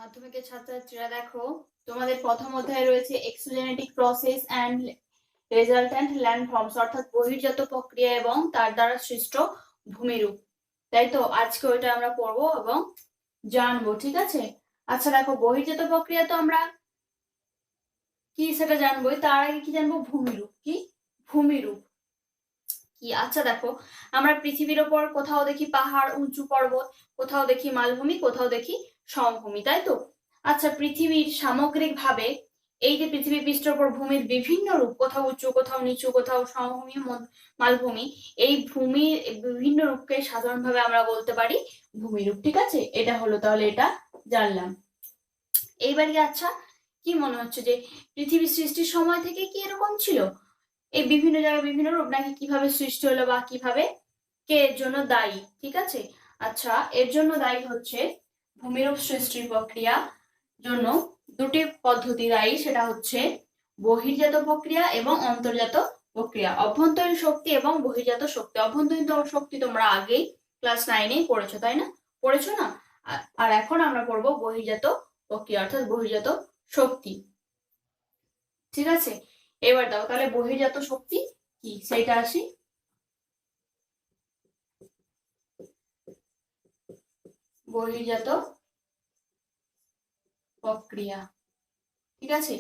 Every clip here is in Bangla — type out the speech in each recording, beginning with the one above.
মাধ্যমিকের ছাত্রছাত্রীরা দেখো, তোমাদের প্রথম অধ্যায়ে রয়েছে এক্সোজেনেটিক প্রসেস অ্যান্ড রেজাল্ট্যান্ট ল্যান্ডফর্মস, অর্থাৎ বহির্জাত প্রক্রিয়া এবং তার দ্বারা সৃষ্ট ভূমিরূপ। তাই তো আজকে ওইটা আমরা পড়বো এবং জানবো, ঠিক আছে? আচ্ছা দেখো, বহির্জাত প্রক্রিয়া তো আমরা কি সেটা জানবোই, তার আগে কি জানবো? ভূমিরূপ কি? ভূমিরূপ কি? আচ্ছা দেখো, আমরা পৃথিবীর ওপর কোথাও দেখি পাহাড়, উঁচু পর্বত, কোথাও দেখি মালভূমি, কোথাও দেখি সমভূমি, তাই তো? আচ্ছা, পৃথিবীর সামগ্রিক ভাবে এই যে পৃথিবী পৃষ্ঠের উপর ভূমির বিভিন্ন রূপ, কোথাও উঁচু, কোথাও নিচু, কোথাও সমভূমি, মালভূমি, এই ভূমির বিভিন্ন রূপকে সাধারণভাবে আমরা বলতে পারি ভূমিরূপ, ঠিক আছে? এটা হলো, তাহলে এটা জানলাম। এইবারই আচ্ছা, কি মনে হচ্ছে যে পৃথিবীর সৃষ্টির সময় থেকে কি এরকম ছিল? এই বিভিন্ন জায়গায় বিভিন্ন রূপ, নাকি কিভাবে সৃষ্টি হলো বা কিভাবে, কে এর জন্য দায়ী? ঠিক আছে, আচ্ছা, এর জন্য দায়ী হচ্ছে ভূমিরূপ সৃষ্টির প্রক্রিয়া জন্য দুটি পদ্ধতি দায়ী, সেটা হচ্ছে বহির্জাত প্রক্রিয়া এবং অন্তর্জাত প্রক্রিয়া। অভ্যন্তরীণ শক্তি এবং বহির্জাত শক্তি। অভ্যন্তরীণ শক্তি তোমরা আগেই ক্লাস 9-এ পড়েছো, তাই না? পড়েছো না? আর এখন আমরা পড়বো বহির্জাত প্রক্রিয়া, অর্থাৎ বহির্জাত শক্তি, ঠিক আছে? এবার দাও তাহলে বহির্জাত শক্তি কি সেইটা আসি। বহির্জাত প্রক্রিয়া, ঠিক আছে?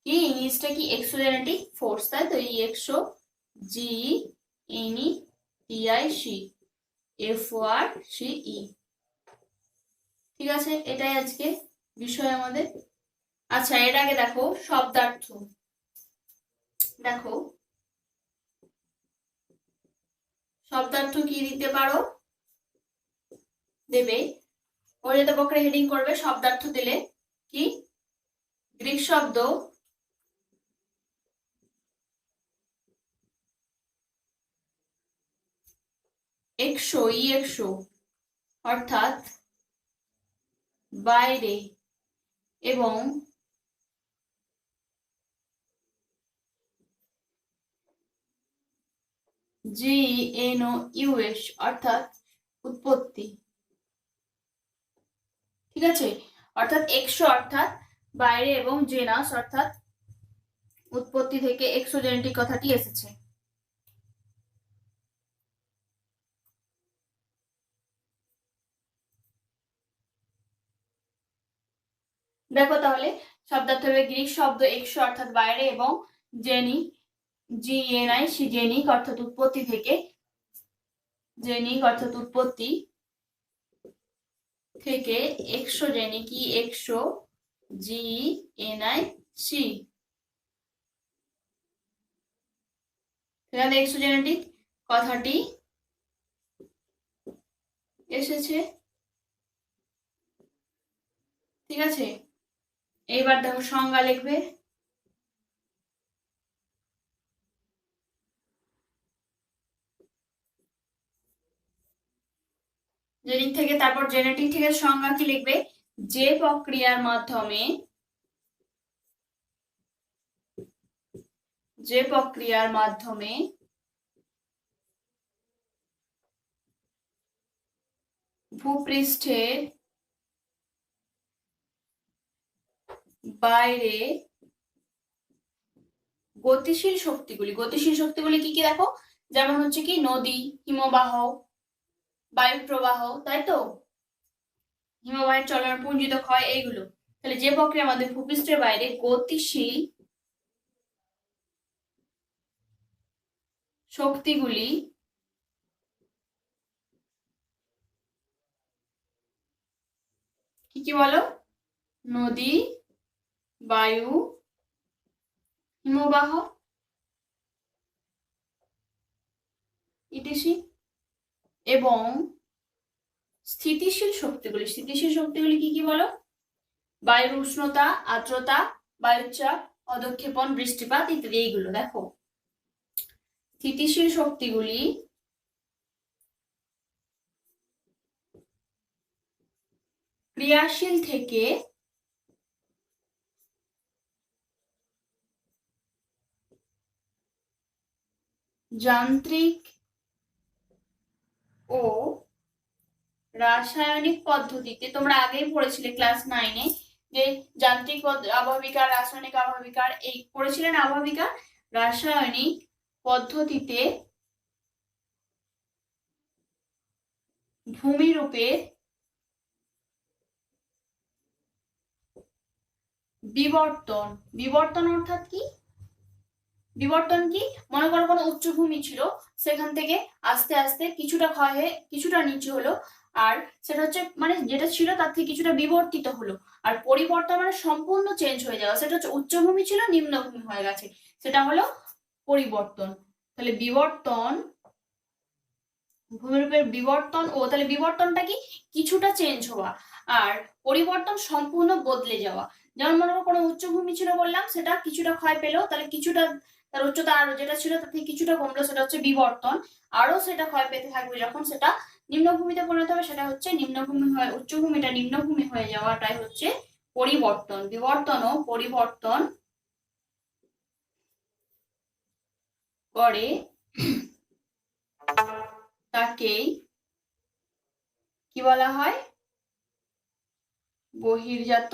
কি ইংলিশটা কি? এক্সোজেনেটিক ফোর্স, তাই তো? এই এক্সো জি এনই TI C F R C E, ঠিক আছে? এটাই আজকে বিষয় আমাদের। আচ্ছা, এর আগে দেখো শব্দার্থ। দেখো শব্দার্থ কি দিতে পারো? দেবে বহির্জাত প্রক্রিয়া হেডিং করবে, শব্দার্থ দিলে কি? গ্রিক শব্দ এক্সো ইএক্সো, অর্থাৎ বাইরে, এবং জি এন ও ইউএস, অর্থাৎ উৎপত্তি, ঠিক আছে? অর্থাৎ এক্সো অর্থাৎ বাইরে এবং জেনাস অর্থাৎ উৎপত্তি থেকে এক্সোজেনেটিক কথাটি এসেছে। দেখো তাহলে শব্দার্থ হবে গ্রিক শব্দ এক্সো অর্থাৎ বাইরে, এবং জেনি জিএনআই সি জেনিক অর্থাৎ উৎপত্তি থেকে, জেনিক অর্থাৎ উৎপত্তি থেকে, এক্সোজেনিক ই এক্সো জি এনআই সি, এখানে এক্সোজেনেটিক কথাটি এসেছে, ঠিক আছে? এইবার দেখো সংজ্ঞা লিখবে। জেনিক থেকে, তারপর জেনেটিক থেকে সংজ্ঞা কি লিখবে? যে প্রক্রিয়ার মাধ্যমে, যে প্রক্রিয়ার মাধ্যমে ভূপৃষ্ঠের বাইরে গতিশীল শক্তিগুলি, গতিশীল শক্তিগুলি কি কি দেখো? যেমন হচ্ছে কি নদী, হিমবাহ, বায়ু প্রবাহ, তাই তো? হিমবাহের চলন, পুঞ্জিত ক্ষয়, এইগুলো। তাহলে যে প্রক্রিয়া আমাদের ভূপৃষ্ঠের বাইরে গতিশীল শক্তিগুলি কি কি বলো? নদী, বায়ু, হিমবাহ ইত্যাদি, এবং স্থিতিশীল শক্তিগুলি। স্থিতিশীল শক্তিগুলি কি কি বলো? বায়ুর উষ্ণতা, আর্দ্রতা, বায়ুচাপ, অধঃক্ষেপণ, বৃষ্টিপাত ইত্যাদি। এইগুলো দেখো, স্থিতিশীল শক্তিগুলি ক্রিয়াশীল থেকে যান্ত্রিক ও রাসায়নিক পদ্ধতিতে, তোমরা আগেই পড়েছিলে ক্লাস 9-এ, যে যান্ত্রিক আবহবিকার, রাসায়নিক আবহবিকার, এই পড়েছিলেন আবহবিকার রাসায়নিক পদ্ধতিতে ভূমিরূপের বিবর্তন। বিবর্তন অর্থাৎ কি? বিবর্তন কি? মনে করো কোনো উচ্চভূমি ছিল, সেখান থেকে আস্তে আস্তে কিছুটা ক্ষয় হয়ে কিছুটা নিচু হলো, আর সেটা হচ্ছে মানে যেটা ছিল তার থেকে কিছুটা বিবর্তিত হলো। আর পরিবর্তন মানে সম্পূর্ণ চেঞ্জ হয়ে যাওয়া, সেটা হচ্ছে উচ্চভূমি ছিল নিম্নভূমি হয়ে গেছে, সেটা হলো পরিবর্তন। তাহলে বিবর্তন, ভূমিরূপের বিবর্তন, ও তাহলে বিবর্তনটা কি? কিছুটা চেঞ্জ হওয়া, আর পরিবর্তন সম্পূর্ণ বদলে যাওয়া। যেমন মনে করো কোনো উচ্চভূমি ছিল বললাম, সেটা কিছুটা ক্ষয় পেলো, তাহলে কিছুটা তার উচ্চতা আর যেটা ছিল তার থেকে কিছুটা কমলো, সেটা হচ্ছে বিবর্তন। আরো সেটা ক্ষয় পেতে থাকবে, যখন সেটা নিম্নভূমিতে পরিণত হবে সেটা হচ্ছে নিম্নভূমি হয়ে, উচ্চভূমিটা নিম্নভূমি হয়ে যাওয়াটাই হচ্ছে পরিবর্তন। বিবর্তন ও পরিবর্তন করে তাকেই কি বলা হয়? বহির্জাত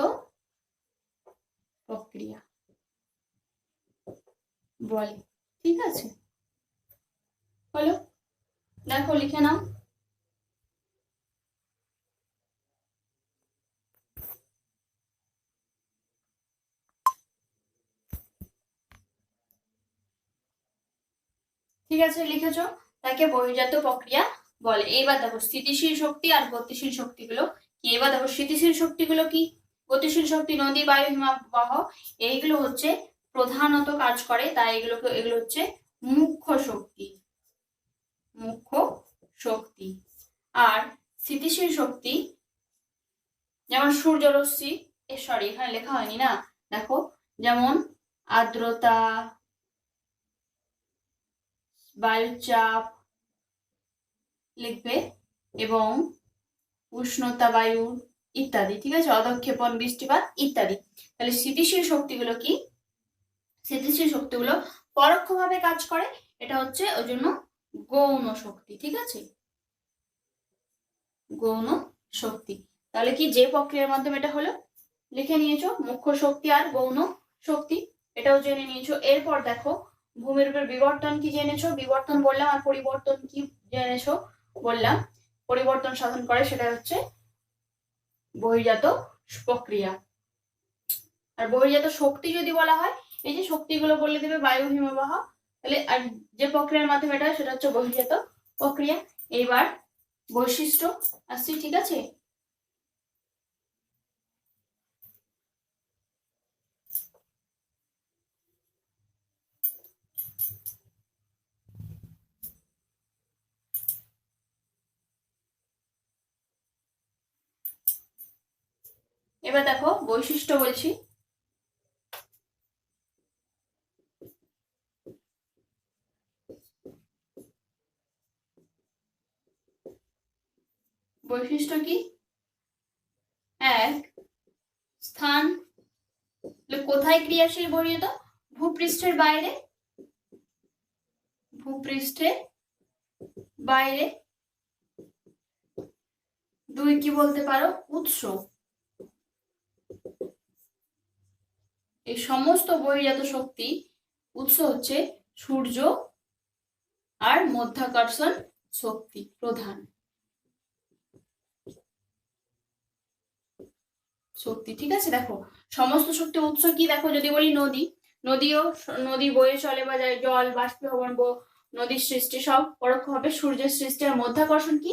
প্রক্রিয়া বলে। ঠিক আছে, হলো, দেখো লিখে নাও। ঠিক আছে, লিখেছো, তাকে বহির্জাত প্রক্রিয়া বলে। এবার দেখো স্থিতিশীল শক্তি আর গতিশীল শক্তিগুলো কি। এবার দেখো স্থিতিশীল শক্তিগুলো কি? গতিশীল শক্তি নদী, বায়ু, হিমবাহ, এইগুলো হচ্ছে প্রধানত কাজ করে, তাই এগুলো হচ্ছে মুখ্য শক্তি, মুখ্য শক্তি। আর স্থিতিশীল শক্তি যেমন সূর্যরশ্মি, সরি এখানে লেখা হয়নি না, দেখো যেমন আর্দ্রতা, বায়ুচাপ লিখবে, এবং উষ্ণতা বায়ু ইত্যাদি। ঠিক আছে, অধঃক্ষেপণ, বৃষ্টিপাত ইত্যাদি। তাহলে স্থিতিশীল শক্তিগুলো কি? স্থিতিশীল শক্তিগুলো পরোক্ষভাবে কাজ করে, এটা হচ্ছে ওই জন্য গৌণ শক্তি। ঠিক আছে, গৌণ শক্তি। তাহলে কি যে প্রক্রিয়ার মাধ্যমে এটা হলো লিখে নিয়েছো, মুখ্য শক্তি আর গৌণ শক্তি, এটাও জেনে নিয়েছো। এরপর দেখো ভূমিরূপের বিবর্তন কি জেনেছো, বিবর্তন বললাম, আর পরিবর্তন কি জেনেছো বললাম। পরিবর্তন সাধন করে সেটা হচ্ছে বহির্জাত প্রক্রিয়া। আর বহির্জাত শক্তি যদি বলা হয়, এই যে শক্তিগুলো বলে দেবে বায়ু, হিমবাহ, তাহলে আর যে প্রক্রিয়ার মাধ্যমে এটা হয় সেটা হচ্ছে বহির্জাত প্রক্রিয়া। এইবার বৈশিষ্ট্য আসছি, ঠিক আছে। এবার দেখো বৈশিষ্ট্য বলছি। বৈশিষ্ট্য কি? এক, স্থান, কোথায় ক্রিয়াশীল বহির্জাত? ভূপৃষ্ঠের বাইরে, ভূপৃষ্ঠের বাইরে। দুই, কি বলতে পারো? উৎস। এই সমস্ত বহির্জাত শক্তি উৎস হচ্ছে সূর্য আর মাধ্যাকর্ষণ শক্তি প্রধান শক্তি। ঠিক আছে, দেখো সমস্ত শক্তি উৎস কি? দেখো যদি বলি নদী, নদী বয়ে চলে বা যায়, জল বাষ্পীভবন, নদীর সৃষ্টি সব পরোক্ষভাবে সূর্যের সৃষ্টি। আর মাধ্যাকর্ষণ কি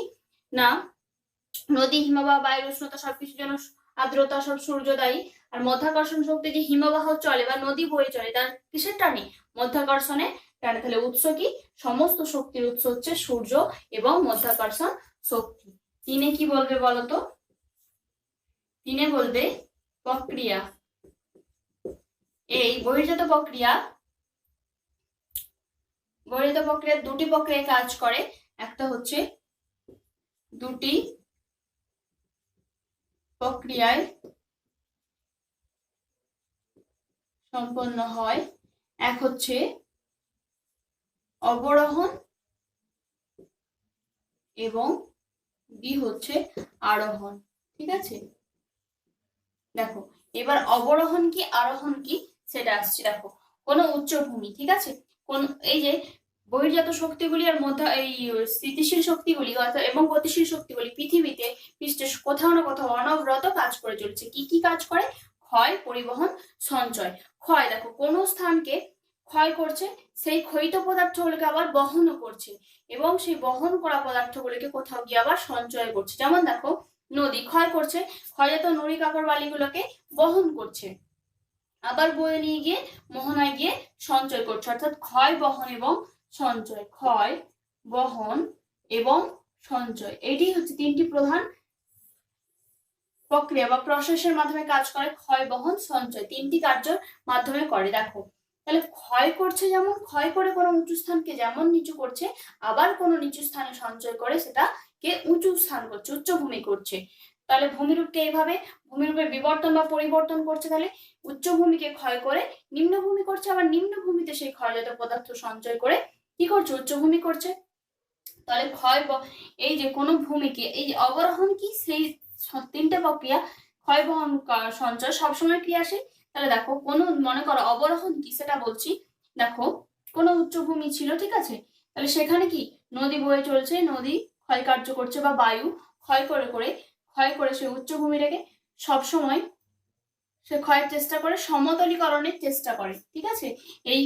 না, নদী, হিমবাহ, বায়ুর উষ্ণতা সবকিছুর জন্য, আর্দ্রতা সব সূর্য দায়ী। আর মাধ্যাকর্ষণ শক্তি যে হিমবাহ চলে বা নদী বয়ে চলে, তার কিসের টানে? মাধ্যাকর্ষণে টানে। তাহলে উৎস কি? সমস্ত শক্তির উৎস হচ্ছে সূর্য এবং মাধ্যাকর্ষণ শক্তি। তিনে কি বলবে বলতো? তিনে বলবে প্রক্রিয়া। এই বহির্জাত প্রক্রিয়া দুটি প্রক্রিয়ায় কাজ করে। একটা হচ্ছে দুটি প্রক্রিয়ায় সম্পন্ন হয়, এক হচ্ছে অবরোহণ এবং বি হচ্ছে আরোহণ। ঠিক আছে, দেখো এবার অবরোহণ কি আরোহণ কি সেটা আসছে। দেখো কোনো উচ্চভূমি, ঠিক আছে, কোন এই যে বহির্জাত শক্তিগুলি আর মধ্যে এই স্থিতিশীল শক্তিগুলি এবং গতিশীল শক্তিগুলি পৃথিবীতে পৃষ্ঠে কোথাও না কোথাও অনবরত কাজ করে চলছে। কি কি কাজ করে? ক্ষয়, পরিবহন, সঞ্চয়। ক্ষয়, দেখো কোনো স্থানকে ক্ষয় করছে, সেই ক্ষয়িত পদার্থগুলোকে আবার বহনও করছে এবং সেই বহন করা পদার্থগুলোকে কোথাও গিয়ে আবার সঞ্চয় করছে। যেমন দেখো নদী ক্ষয় করছে, ক্ষয়জাত নুড়ি কাকর বালিগুলোকে বহন করছে, আবার বয়ে নিয়ে গিয়ে মোহনায় গিয়ে সঞ্চয় করছে। অর্থাৎ ক্ষয়, বহন এবং সঞ্চয়, ক্ষয়, বহন এবং সঞ্চয়, এটি হচ্ছে তিনটি প্রধান প্রক্রিয়া বা প্রসেসের মাধ্যমে কাজ করে। ক্ষয়, বহন, সঞ্চয় তিনটি কার্যের মাধ্যমে করে। দেখো তাহলে ক্ষয় করছে, যেমন ক্ষয় করে কোনো উঁচু স্থানকে যেমন নিচু করছে, আবার কোনো নিচু স্থানে সঞ্চয় করে সেটাকে উঁচু স্থান করছে, উচ্চভূমি করছে। তাহলে ভূমিরূপকে এইভাবে ভূমিরূপের বিবর্তন বা পরিবর্তন করছে। তাহলে উচ্চভূমিকে ক্ষয় করে নিম্নভূমি করছে, আবার নিম্নভূমিতে সেই ক্ষয়জাত পদার্থ সঞ্চয় করে কি করছে? উচ্চভূমি করছে। তাহলে ক্ষয়, এই যে কোনো ভূমিকে, এই যে অবরোহণ কি, সেই তিনটে প্রক্রিয়া ক্ষয়, বহন, সঞ্চয় সবসময় ক্রিয়াশীল। তাহলে দেখো কোনো মনে করো অবরোহণ কি সেটা বলছি। দেখো কোনো উচ্চভূমি ছিল, ঠিক আছে, তাহলে সেখানে কি নদী বয়ে চলছে, নদী ক্ষয় কার্য করছে বা বায়ু ক্ষয় করে সে উচ্চভূমিটাকে সবসময় সে ক্ষয়ের চেষ্টা করে, সমতলীকরণের চেষ্টা করে, ঠিক আছে। এই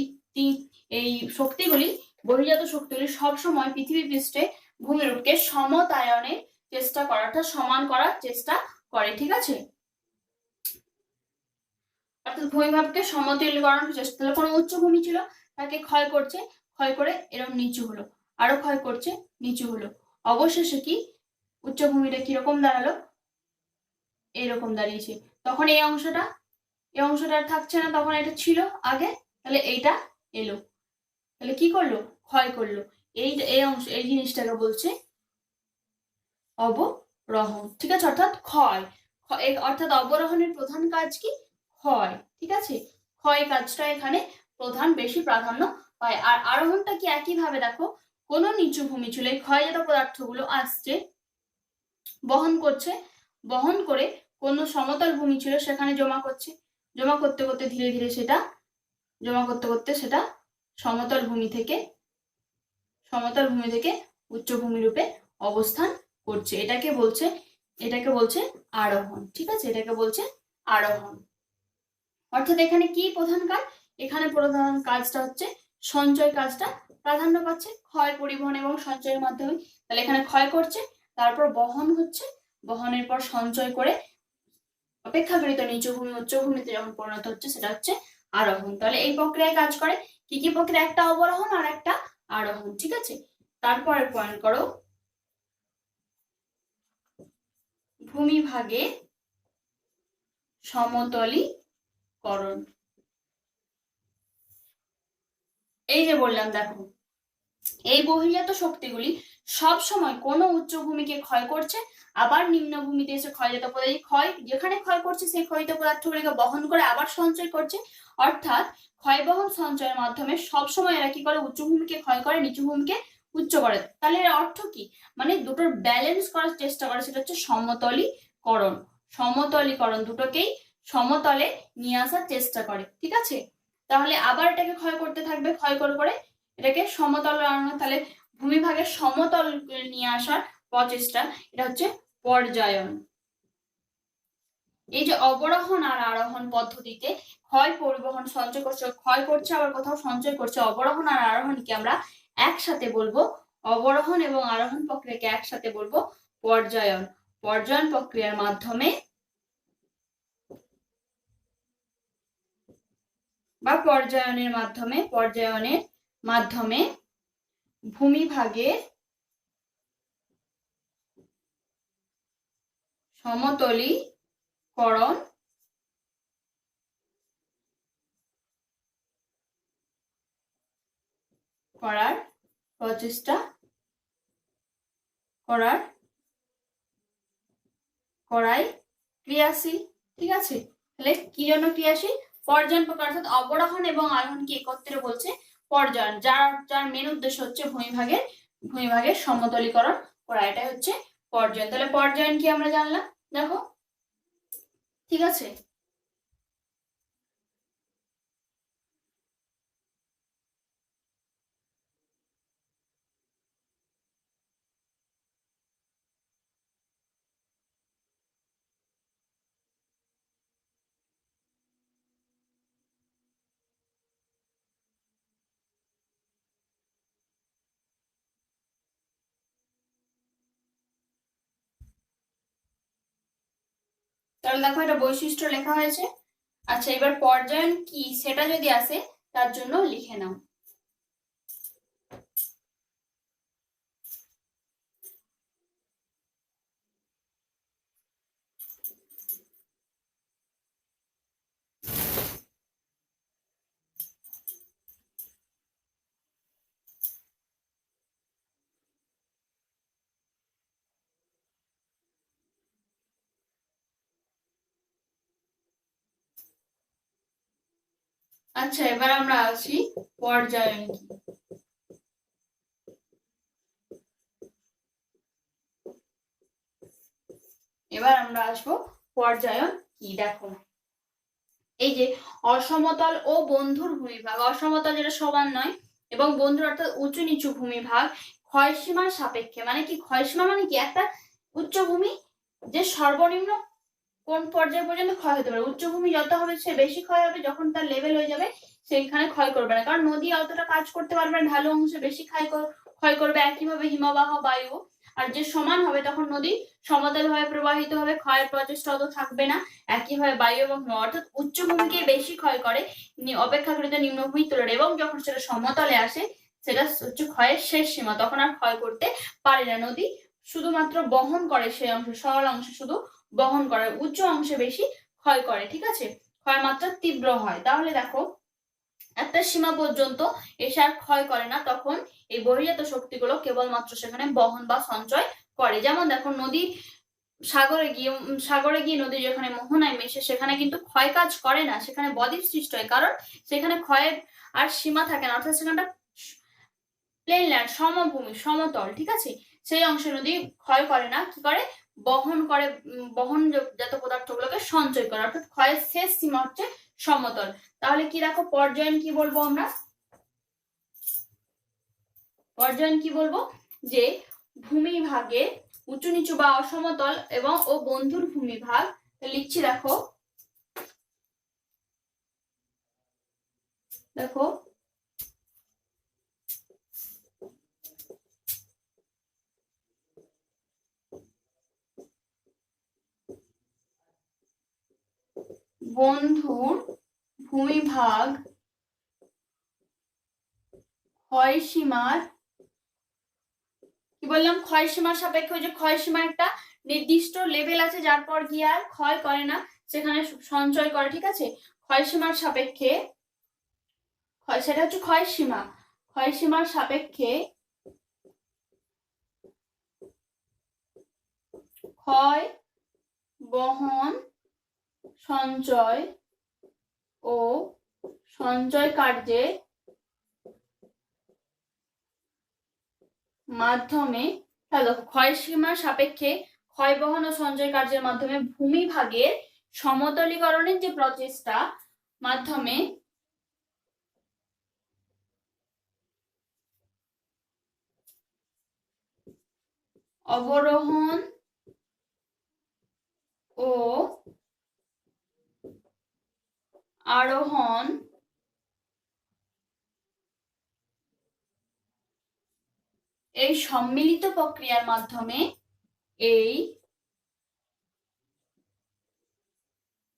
এই শক্তিগুলি, বহির্জাত শক্তিগুলি সবসময় পৃথিবী পৃষ্ঠে ভূমিরূপকে সমতায়নের চেষ্টা করে, অর্থাৎ সমান করার চেষ্টা করে, ঠিক আছে। অর্থাৎ ভূমিভাবকে সমতলীকরণের চেষ্টা। তাহলে কোনো উচ্চভূমি ছিল, তাকে ক্ষয় করছে, ক্ষয় করে এরকম নিচু হলো, আরো ক্ষয় করছে, নিচু হলো, অবশেষে কি উচ্চভূমিটা কিরকম দাঁড়ালো? এইরকম দাঁড়িয়েছে। তখন এই অংশটা আর থাকছে না, তখন এটা ছিল আগে, তাহলে এইটা এলো, তাহলে কি করলো? ক্ষয় করলো। এই অংশ, এই জিনিসটাকে বলছে অবরোহণ, ঠিক আছে, অর্থাৎ ক্ষয়। অর্থাৎ অবরোহণের প্রধান কাজ কি? ক্ষয়, ঠিক আছে, ক্ষয় কাজটা এখানে প্রধান, বেশি প্রাধান্য পায়। আর আরোহণটা কি একইভাবে, দেখো কোনো নিচু ভূমি ছিল, এই ক্ষয়জাত পদার্থগুলো আসছে, বহন করছে, বহন করে কোনো সমতল ভূমি ছিল সেখানে জমা করছে, জমা করতে করতে ধীরে ধীরে সেটা সমতল ভূমি থেকে উচ্চভূমি রূপে অবস্থান করছে। এটাকে বলছে আরোহণ, ঠিক আছে, এটাকে বলছে আরোহণ। অর্থাৎ এখানে কি প্রধান কাজ? এখানে প্রধান কাজটা হচ্ছে সঞ্চয় কাজটা প্রাধান্য পাচ্ছে, ক্ষয়, পরিবহন এবং সঞ্চয়ের মাধ্যমে। তাহলে এখানে ক্ষয় করছে, তারপর বহন হচ্ছে, বহনের পর সঞ্চয় করে অপেক্ষাকৃত নিচু ভূমি উচ্চভূমিতে যখন পরিণত হচ্ছে সেটা হচ্ছে আরোহণ। তাহলে এই প্রক্রিয়ায় কাজ করে কি কি প্রক্রিয়া? একটা অবরোহণ আর একটা আরোহণ, ঠিক আছে। তারপরে পয়েন্ট করো ভূমিভাগে সমতলীকরণ। এই যে বললাম, দেখো এই বহির্জাত শক্তিগুলি সব সময় কোনো উচ্চভূমিকে ক্ষয় করছে, আবার নিম্নভূমিতে এসে ক্ষয়জাত পদার্থ যেখানে ক্ষয় করছে সেই ক্ষয়িত পদার্থগুলিকে বহন করে আবার সঞ্চয় করছে। অর্থাৎ ক্ষয়, বহন, সঞ্চয়ের মাধ্যমে সবসময় এরা কি করে? উচ্চভূমিকে ক্ষয় করে, নিচু ভূমিকে উচ্চ করে। তাহলে এর অর্থ কি? মানে দুটোর ব্যালেন্স করার চেষ্টা করে, সেটা হচ্ছে সমতলীকরণ, দুটোকেই সমতলে নিয়ে আসার চেষ্টা করে, ঠিক আছে। তাহলে আবার এটাকে ক্ষয় করতে থাকবে, ক্ষয় করে এটাকে সমতল আনা। তাহলে ভূমিভাগের সমতল নিয়ে আসার প্রচেষ্টা, এটা হচ্ছে পর্যায়ন। এই যে অবরোহণ আর আরোহণ পদ্ধতিতে ক্ষয়, পরিবহন, সঞ্চয় করছে, ক্ষয় করছে আবার কোথাও সঞ্চয় করছে, অবরোহণ আর আরোহণকে আমরা একসাথে বলবো, অবরোহণ এবং আরোহণ প্রক্রিয়াকে একসাথে বলবো পর্যায়ন। পর্যায়ন প্রক্রিয়ার মাধ্যমে বা পর্যায়নের মাধ্যমে ভূমিভাগের সমতলীকরণ করার প্রচেষ্টা করাই ক্রিয়াশীল, ঠিক আছে। তাহলে কি জন্য ক্রিয়াশীল? পর্যায়ন প্রক্রিয়া, অর্থাৎ অবরোহণ এবং আরোহণকে একত্রে বলছে পর্যায়ন, যার মেন উদ্দেশ্য হচ্ছে ভূমিভাগের সমতলীকরণ করা, এটাই হচ্ছে পর্যায়ন। তাহলে পর্যায়ন কি আমরা জানলাম, দেখো, ঠিক আছে। তাহলে দেখো এটা বৈশিষ্ট্য লেখা হয়েছে। আচ্ছা, এবার পর্যায়ন কি সেটা যদি আসে তার জন্য লিখে নাও। আচ্ছা, এবার আমরা আসি পর্যায়ন কি। এবার আমরা আসবো পর্যায়ন কি। দেখো, এই যে অসমতল ও বন্ধুর ভূমিভাগ, অসমতল যেটা সমান নয় এবং বন্ধুর অর্থাৎ উঁচু নিচু ভূমিভাগ ক্ষয়সীমার সাপেক্ষে, মানে কি ক্ষয়সীমা মানে কি একটা উচ্চভূমি যে সর্বনিম্ন কোন পর্যায় পর্যন্ত ক্ষয় হতে পারে। উচ্চভূমি যত হবে সে বেশি ক্ষয় হবে, যখন তার লেভেল হয়ে যাবে সেখানে ক্ষয় করবে না, কারণ নদী অতটা কাজ করতে পারবে না, ঢালু অংশে বেশি ক্ষয় করবে। একইভাবে হিমবাহ বায়ু, আর যে সমান হবে তখন নদী সমতল ভাবে প্রবাহিত হবে, ক্ষয়ের প্রচেষ্টা অত থাকবে না। একইভাবে বায়ু এবং অর্থাৎ উচ্চভূমিকে বেশি ক্ষয় করে অপেক্ষাকৃত নিম্নভূমির তুলনায়, এবং যখন সেটা সমতলে আসে সেটা হচ্ছে ক্ষয়ের শেষ সীমা, তখন আর ক্ষয় করতে পারে না। নদী শুধুমাত্র বহন করে সেই অংশ, সরল অংশ শুধু বহন করে, উঁচু অংশে বেশি ক্ষয় করে। ঠিক আছে, ক্ষয় মাত্রা তীব্র হয়। তাহলে দেখো একটা সীমা পর্যন্ত এসে আর ক্ষয় করে না, তখন এই বহির্জাত শক্তিগুলো কেবলমাত্র সেখানে বহন বা সঞ্চয় করে। যেমন দেখো নদী সাগরে গিয়ে নদী যেখানে মোহনায় মেশে সেখানে কিন্তু ক্ষয় কাজ করে না, সেখানে বদ্বীপ সৃষ্টি হয়, কারণ সেখানে ক্ষয়ের আর সীমা থাকে না, অর্থাৎ সেখানটা প্লেন ল্যান্ড, সমভূমি, সমতল। ঠিক আছে, সেই অংশে নদী ক্ষয় করে না, কি করে বহন করে, বহনজাত পদার্থগুলোকে সঞ্চয় করে, অর্থাৎ ক্ষয়ের শেষ সীমা হচ্ছে সমতল। তাহলে কি দেখো পর্যায়ন কি বলবো আমরা, পর্যায়ন কি বলবো যে ভূমিভাগে উঁচু নিচু বা অসমতল এবং ও বন্ধুর ভূমিভাগ। লিখছি দেখো, দেখো বন্ধুর ভূমিভাগ ক্ষয়সীমার, কি বললাম, ক্ষয়সীমার সাপেক্ষে, ওই যে ক্ষয়সীমা একটা নির্দিষ্ট লেভেল আছে যার পর গিয়ে আর ক্ষয় করে না, সেখানে সঞ্চয় করে। ঠিক আছে, ক্ষয়সীমার সাপেক্ষে, সেটা হচ্ছে ক্ষয়সীমা, ক্ষয়সীমার সাপেক্ষে ক্ষয়, বহন, সঞ্চয় ও সঞ্চয় কার্যের মাধ্যমে, দেখো ক্ষয়সীমার সাপেক্ষে ক্ষয়, বহন ও সঞ্চয় কার্যের মাধ্যমে ভূমিভাগের সমতলীকরণের যে প্রচেষ্টা মাধ্যমে অবরোহণ ও আরোহণ এই সম্মিলিত প্রক্রিয়ার মাধ্যমে, এই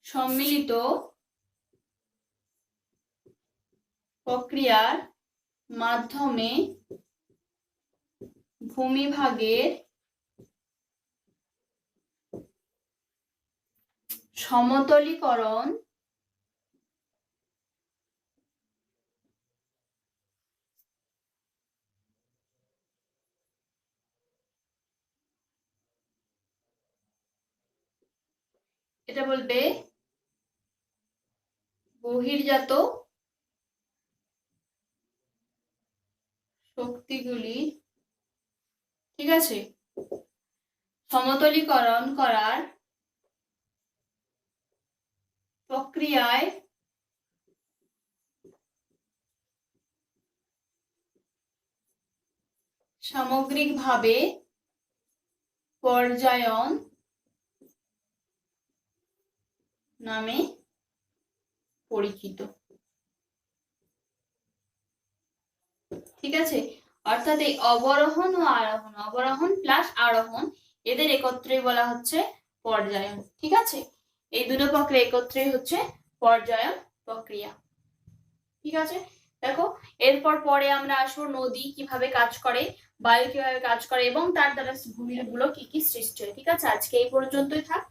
সম্মিলিত প্রক্রিয়ার মাধ্যমে ভূমিভাগের সমতলীকরণ এটা বলবে বহির্জাত শক্তিগুলি, ঠিক আছে, সমতলীকরণ করার প্রক্রিয়ায় সামগ্রিকভাবে পর্যায়ন নামে পরিচিত। ঠিক আছে, অর্থাৎ এই অবরোহণ ও আরোহণ, অবরোহণ প্লাস আরোহণ, এদের একত্রে বলা হচ্ছে পর্যায়ন। ঠিক আছে, এই দুটো প্রক্রিয়া একত্রেই হচ্ছে পর্যায়ন প্রক্রিয়া। ঠিক আছে, দেখো এরপর পরে আমরা আসবো নদী কিভাবে কাজ করে, বায়ু কিভাবে কাজ করে এবং তার দ্বারা ভূমিরূপগুলো কি কি সৃষ্টি হয়। ঠিক আছে, আজকে এই পর্যন্তই থাক।